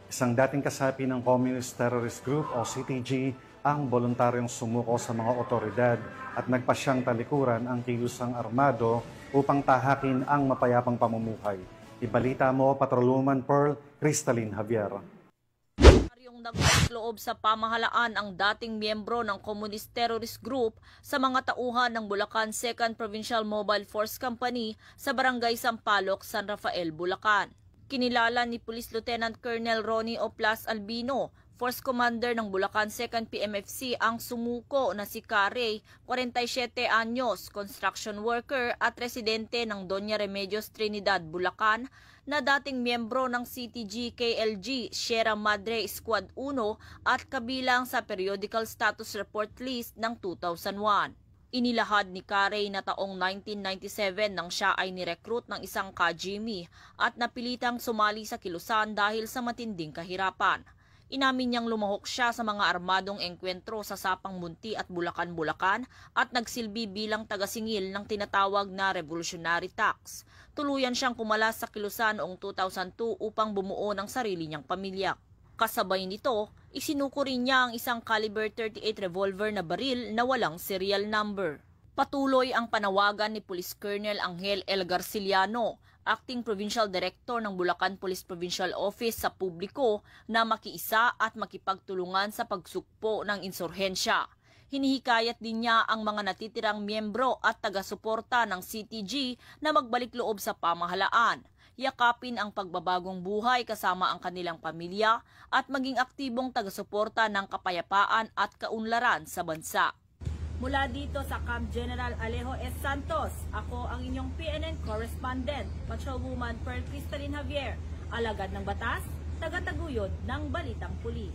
Isang dating kasapi ng Communist Terrorist Group o CTG ang voluntaryong sumuko sa mga otoridad at nagpasyang talikuran ang kilusang armado upang tahakin ang mapayapang pamumuhay. Ibalita mo, Patrolwoman Pearl Cristalin Javier. Nagpasloob sa pamahalaan ang dating miyembro ng Communist Terrorist Group sa mga tauhan ng Bulacan 2nd Provincial Mobile Force Company sa Barangay Sampaloc, San Rafael, Bulacan. Kinilala ni Police Lieutenant Colonel Ronnie Oplas Albino, Force Commander ng Bulacan 2nd PMFC, ang sumuko na si Carey, 47 anyos, construction worker at residente ng Doña Remedios Trinidad, Bulacan, na dating miyembro ng CTG KLG Sierra Madre Squad 1 at kabilang sa Periodical Status Report List ng 2001. Inilahad ni Carey na taong 1997 nang siya ay nirecruit ng isang kajimi at napilitang sumali sa kilusan dahil sa matinding kahirapan. Inamin niyang lumahok siya sa mga armadong engkwentro sa Sapang Munti at Bulacan-Bulacan at nagsilbi bilang tagasingil ng tinatawag na revolutionary tax. Tuluyan siyang kumalas sa kilusan noong 2002 upang bumuo ng sarili niyang pamilya. Kasabay nito, isinuko rin niya ang isang caliber 38 revolver na baril na walang serial number. Patuloy ang panawagan ni Police Colonel Angel L. Garciliano, Acting Provincial Director ng Bulacan Police Provincial Office, sa publiko na makiisa at makipagtulungan sa pagsukpo ng insurhensya. Hinihikayat din niya ang mga natitirang miyembro at taga-suporta ng CTG na magbalik loob sa pamahalaan, yakapin ang pagbabagong buhay kasama ang kanilang pamilya at maging aktibong taga-suporta ng kapayapaan at kaunlaran sa bansa. Mula dito sa Camp General Alejo S. Santos, ako ang inyong PNN correspondent, Patrolwoman Pearl Cristalin Javier, alagad ng batas, taga-taguyod ng Balitang Pulis.